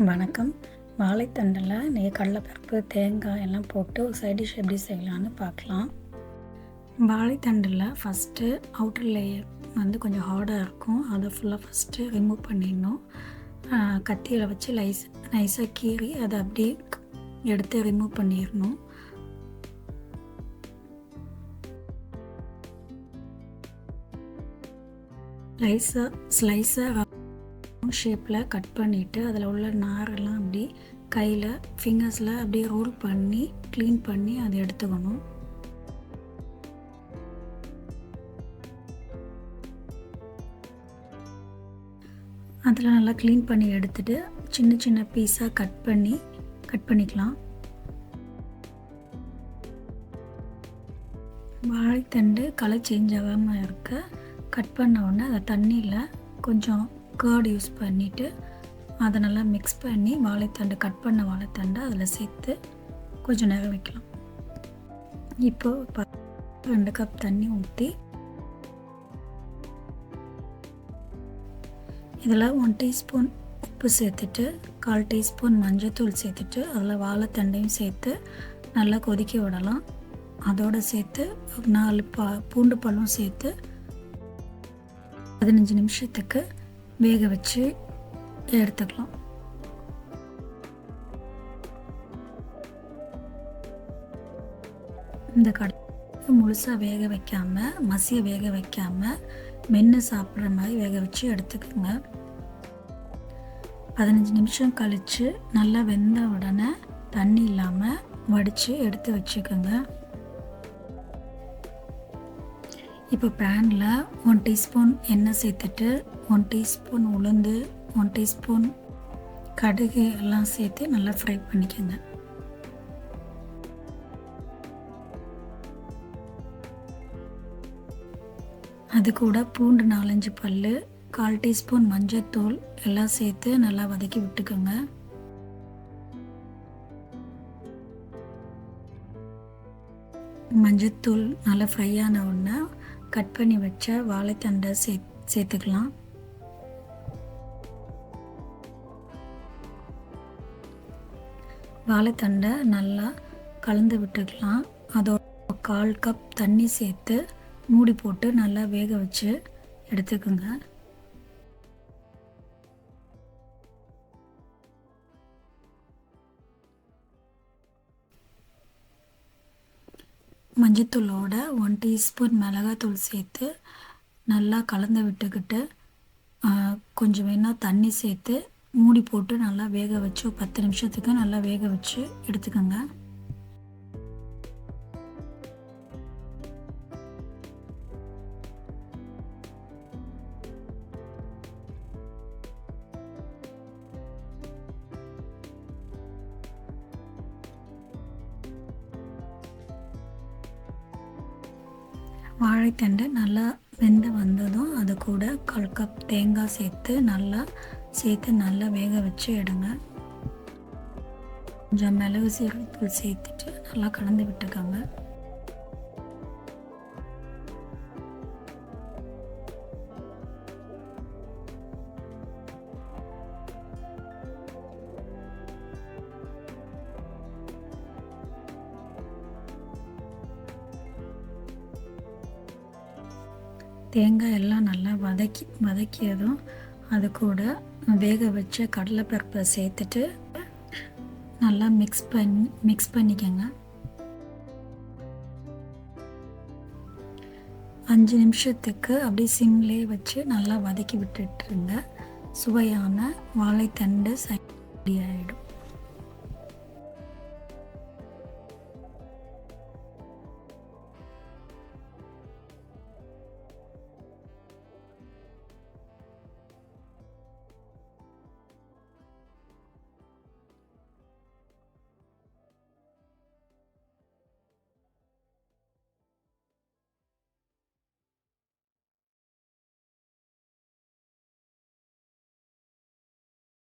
வணக்கம். வாழைத்தண்டில் கடலைப்பருப்பு, தேங்காய் எல்லாம் போட்டு ஒரு சைட் டிஷ் எப்படி செய்யலான்னு பார்க்கலாம். வாழைத்தண்டில் ஃபஸ்ட்டு அவுட்டர் லேயர் கொஞ்சம் ஹார்டாக இருக்கும். அதை ஃபுல்லாக ஃபஸ்ட்டு ரிமூவ் பண்ணிடணும். கத்தியில் வச்சு நைஸாக கீறி அதை அப்படியே எடுத்து ரிமூவ் பண்ணிடணும். ஸ்லைஸாக ஷேப்பில் கட் பண்ணிவிட்டு அதில் உள்ள நாரெல்லாம் அப்படி கையில் ஃபிங்கர்ஸில் அப்படியே ரோல் பண்ணி க்ளீன் பண்ணி அதை எடுத்துக்கணும். அதில் நல்லா க்ளீன் பண்ணி எடுத்துட்டு சின்ன சின்ன பீஸாக கட் பண்ணிக்கலாம். வாழைத்தண்டு கலர் சேஞ்ச் ஆகாமல் இருக்க கட் பண்ண உடனே அதை தண்ணியில் கொஞ்சம் கர்ட் யூஸ் பண்ணிவிட்டு அதை நல்லா மிக்ஸ் பண்ணி வாழைத்தண்டு கட் பண்ண வாழைத்தண்டை அதில் சேர்த்து கொஞ்சம் நேரம் வைக்கலாம். இப்போது 2 கப் தண்ணி ஊற்றி இதில் 1 டீஸ்பூன் உப்பு சேர்த்துட்டு 1/4 டீஸ்பூன் மஞ்சள்தூள் சேர்த்துட்டு அதில் வாழைத்தண்டையும் சேர்த்து நல்லா கொதிக்க விடலாம். அதோடு சேர்த்து 4 பூண்டு பழம் சேர்த்து 15 நிமிஷத்துக்கு வேக வச்சு எடுத்துக்கலாம். இந்த கடலை முழுசாக வேக வைக்காமல் மசிய வேக வைக்காமல் மென்று சாப்பிட்ற மாதிரி வேக வச்சு எடுத்துக்கோங்க. 15 நிமிஷம் கழித்து நல்லா வெந்த உடனே தண்ணி இல்லாமல் வடித்து எடுத்து வச்சுக்கோங்க. இப்போ பேனில் 1 டீஸ்பூன் எண்ணெய் சேர்த்துட்டு 1 டீஸ்பூன் உளுந்து 1 டீஸ்பூன் கடுகு எல்லாம் சேர்த்து நல்லா ஃப்ரை பண்ணிக்கோங்க. அது கூட பூண்டு 4-5 பல் 1/4 டீஸ்பூன் மஞ்சள்தூள் எல்லாம் சேர்த்து நல்லா வதக்கி விட்டுக்கோங்க. மஞ்சள்தூள் நல்லா ஃப்ரை ஆன உடனே கட் பண்ணி வச்ச வாழைத்தண்டை சேர்த்துக்கலாம். வாழைத்தண்டை நல்லா கலந்து விட்டுக்கலாம். அதோட 1/4 கப் தண்ணி சேர்த்து மூடி போட்டு நல்லா வேக வச்சு எடுத்துக்கோங்க. மஞ்சத்தூளோட 1 டீஸ்பூன் மிளகாத்தூள் சேர்த்து நல்லா கலந்து விட்டுக்கிட்டு கொஞ்சம் வேணால் தண்ணி சேர்த்து மூடி போட்டு நல்லா வேக வச்சு 10 நிமிஷத்துக்கு நல்லா வேக வச்சு எடுத்துக்கோங்க. வாழைத்தண்டு நல்லா வெந்து வந்ததும் அது கூட 1/4 கப் தேங்காய் சேர்த்து நல்லா வேக வச்சு எடுங்க. கொஞ்சம் மிளகு சீரகத்தூள் சேர்த்துட்டு நல்லா கலந்து விட்டுக்கோங்க. தேங்காய் எல்லாம் நல்லா வதக்கியதும் அது கூட வேக வச்ச கடலைப்பருப்பை சேர்த்துட்டு நல்லா மிக்ஸ் பண்ணிக்கோங்க. 5 நிமிஷத்துக்கு அப்படியே சிம்லேயே வச்சு நல்லா வதக்கி விட்டுட்டுருங்க. சுவையான வாழைத்தண்டு ரெடி ஆகிடும்.